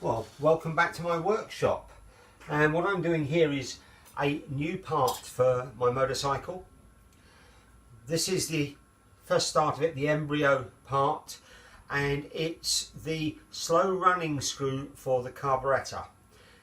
Well, welcome back to my workshop, and what I'm doing here is a new part for my motorcycle. This is the first start of it, the embryo part, and it's the slow running screw for the carburettor.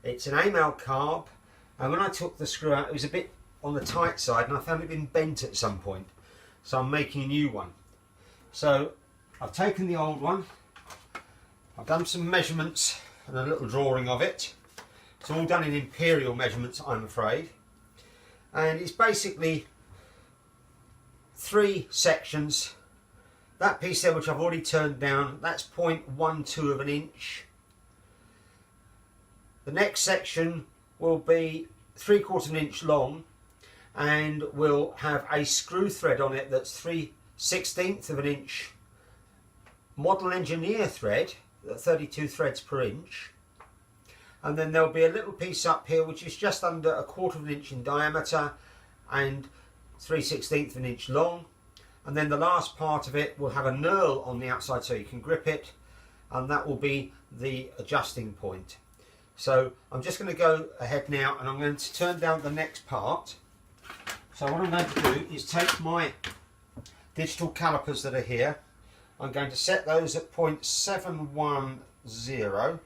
It's an Amal Carb, and when I took the screw out it was a bit on the tight side and I found it been bent at some point, so I'm making a new one. So I've taken the old one, I've done some measurements and a little drawing of it. It's all done in imperial measurements, I'm afraid, and it's basically 3 sections. That piece there, which I've already turned down, that's 0.12 of an inch. The next section will be 3/4 of an inch long and will have a screw thread on it that's 3/16 of an inch model engineer thread, 32 threads per inch, and then there'll be a little piece up here which is just under 1/4 of an inch in diameter and 3/16 of an inch long, and then the last part of it will have a knurl on the outside so you can grip it, and that will be the adjusting point. So I'm just going to go ahead now and I'm going to turn down the next part. So what I'm going to do is take my digital calipers that are here, I'm going to set those at 0.710,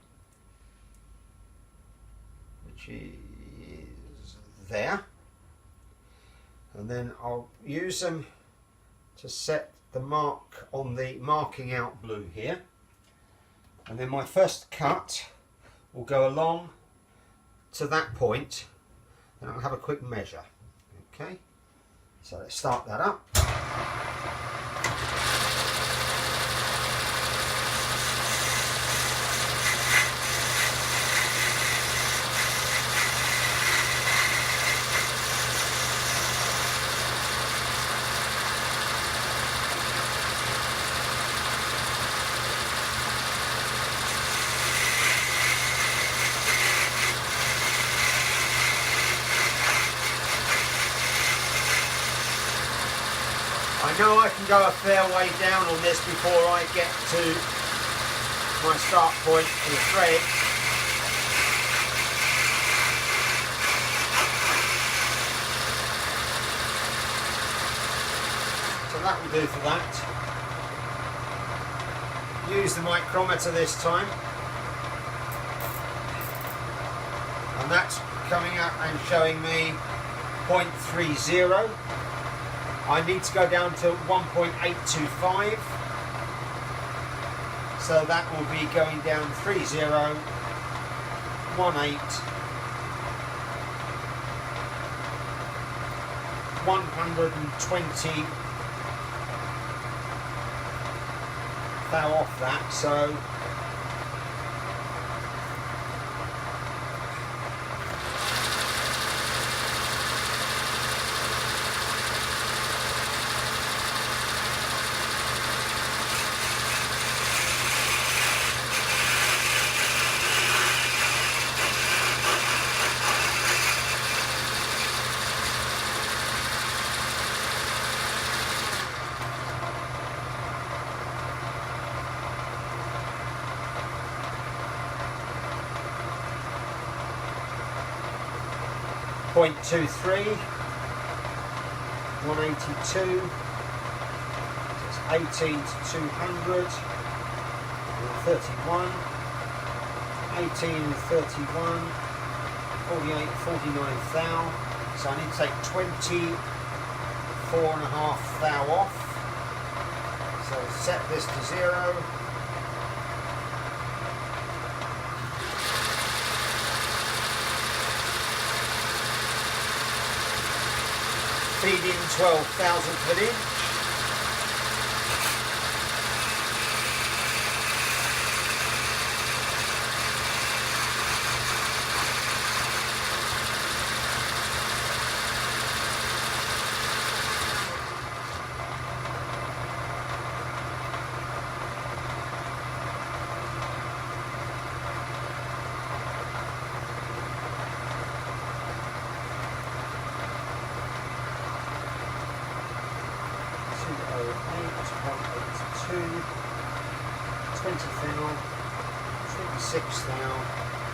which is there, and then I'll use them to set the mark on the marking out blue here, and then my first cut will go along to that point and I'll have a quick measure. Okay, so let's start that up. I know I can go a fair way down on this before I get to my start point for the thread. So that will do for that. Use the micrometer this time, and that's coming up and showing me 0.30. I need to go down to 1.825, so that will be going down 30, 18, 120 thou off that, so .23, 182, so it's 18 to 200, 31, 18 and 31, 48, 49 thou, so I need to take 24.5 thou off, so set this to 0. Feed in 12 thousandths of an inch. 6 thou,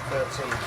13 thou.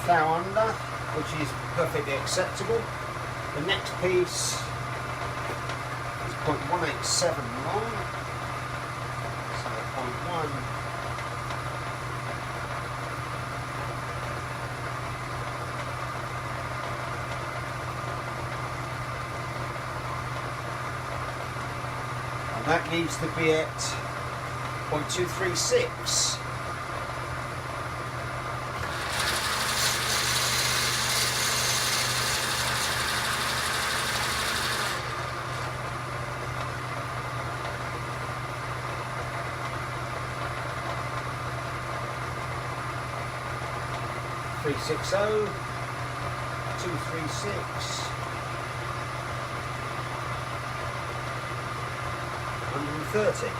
Thou under, which is perfectly acceptable. The next piece is 0.187 long, so 0.1. And that needs to be at 0.236. Three 60, 236, 130.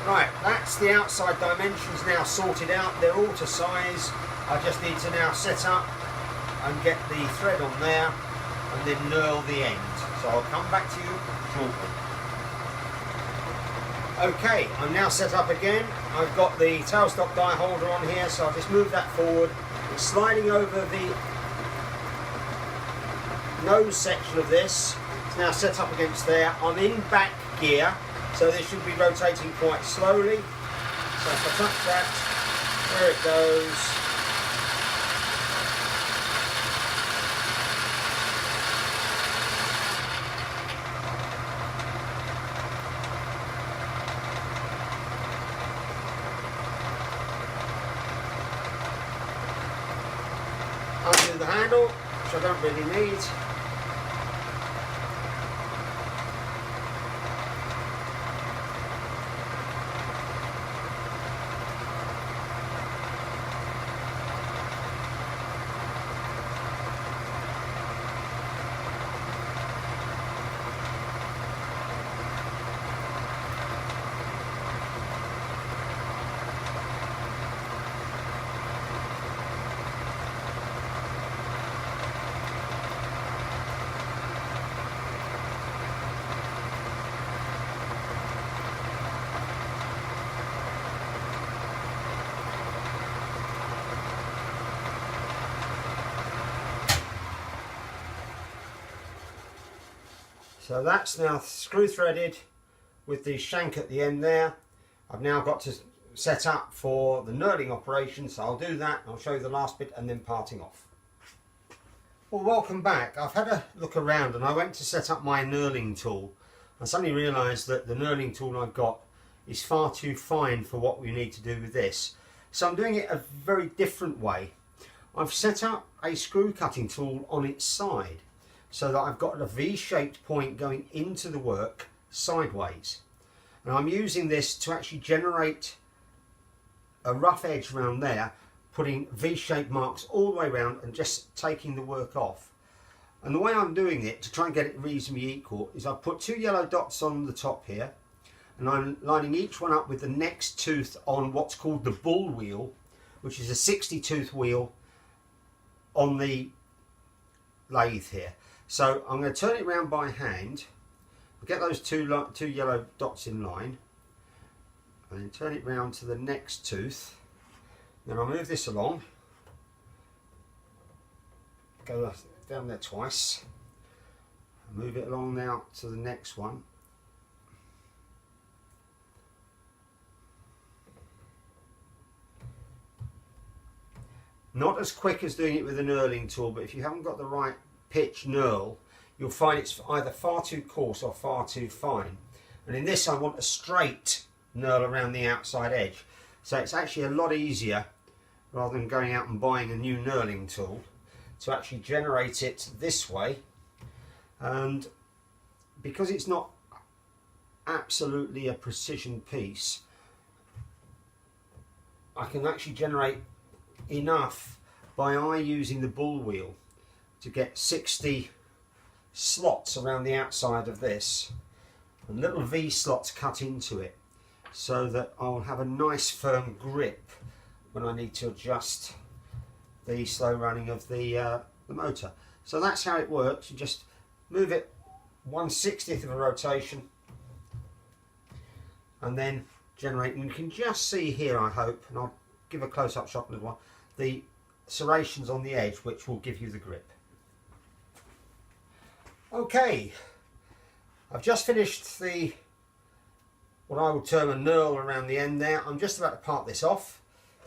Right, that's the outside dimensions now sorted out. They're all to size. I just need to now set up and get the thread on there and then knurl the end. So I'll come back to you shortly. Okay, I'm now set up again. I've got the tailstock die holder on here, so I'll just move that forward. It's sliding over the nose section of this. It's now set up against there. I'm in back gear, so this should be rotating quite slowly. So if I touch that, there it goes. Undo the handle, which I don't really need. So that's now screw threaded with the shank at the end there. I've now got to set up for the knurling operation, so I'll do that. I'll show you the last bit and then parting off. Well, welcome back. I've had a look around and I went to set up my knurling tool. I suddenly realised that the knurling tool I've got is far too fine for what we need to do with this. So I'm doing it a very different way. I've set up a screw cutting tool on its side so that I've got a V-shaped point going into the work sideways. And I'm using this to actually generate a rough edge around there, putting V-shaped marks all the way around and just taking the work off. And the way I'm doing it to try and get it reasonably equal is I've put 2 yellow dots on the top here, and I'm lining each one up with the next tooth on what's called the bull wheel, which is a 60 tooth wheel on the lathe here. So I'm going to turn it around by hand, get those two yellow dots in line, and then turn it round to the next tooth. Then I'll move this along, go down there twice, move it along now to the next one. Not as quick as doing it with a knurling tool, but if you haven't got the right pitch knurl, you'll find it's either far too coarse or far too fine. And in this I want a straight knurl around the outside edge. So it's actually a lot easier, rather than going out and buying a new knurling tool, to actually generate it this way. And because it's not absolutely a precision piece, I can actually generate enough by eye using the bull wheel to get 60 slots around the outside of this, and little V slots cut into it, so that I'll have a nice firm grip when I need to adjust the slow running of the motor. So that's how it works. You just move it 1/60th of a rotation and then generate. And you can just see here, I hope, and I'll give a close-up shot in a while, the serrations on the edge, which will give you the grip. Okay, I've just finished the what I would term a knurl around the end there. I'm just about to part this off,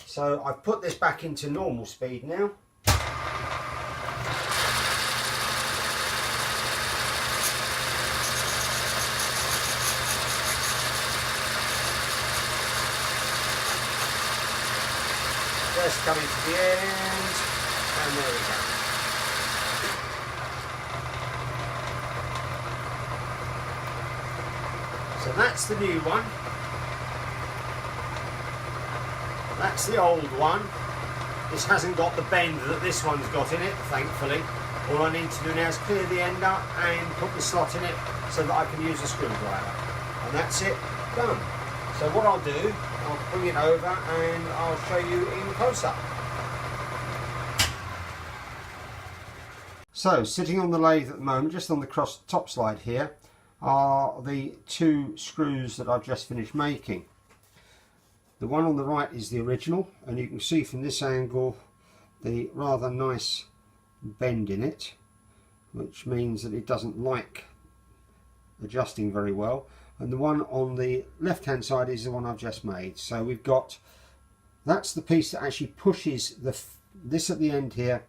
so I've put this back into normal speed now. Just coming to the end, and there we go. So that's the new one. That's the old one. This hasn't got the bend that this one's got in it, thankfully. All I need to do now is clear the end up and put the slot in it so that I can use a screwdriver. And that's it, done. So what I'll do, I'll bring it over and I'll show you in close-up. So, sitting on the lathe at the moment, just on the top slide here, are the 2 screws that I've just finished making. The one on the right is the original, and you can see from this angle the rather nice bend in it, which means that it doesn't like adjusting very well. And the one on the left hand side is the one I've just made. So we've got, that's the piece that actually pushes this at the end here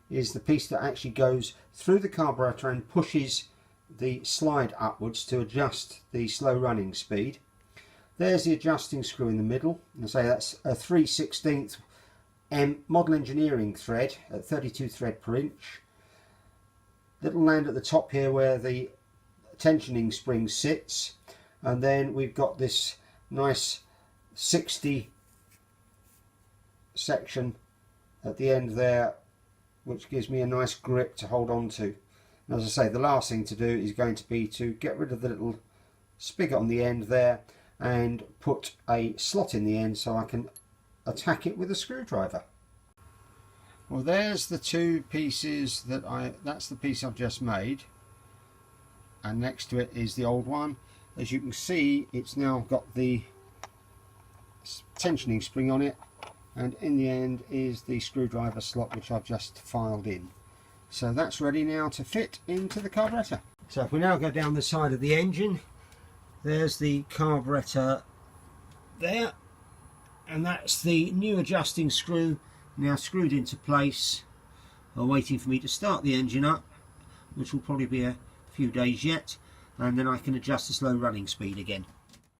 is the piece that actually goes through the carburetor and pushes the slide upwards to adjust the slow running speed. There's the adjusting screw in the middle, and I say that's a 3/16 model engineering thread at 32 thread per inch. Little land at the top here where the tensioning spring sits, and then we've got this nice 60 section at the end there, which gives me a nice grip to hold on to. And as I say, the last thing to do is going to be to get rid of the little spigot on the end there and put a slot in the end so I can attack it with a screwdriver. Well, there's the 2 pieces that's the piece I've just made, and next to it is the old one. As you can see, it's now got the tensioning spring on it, and in the end is the screwdriver slot which I've just filed in. So that's ready now to fit into the carburetor. So if we now go down the side of the engine, there's the carburettor there, and that's the new adjusting screw now screwed into place, waiting for me to start the engine up, which will probably be a few days yet, and then I can adjust the slow running speed again.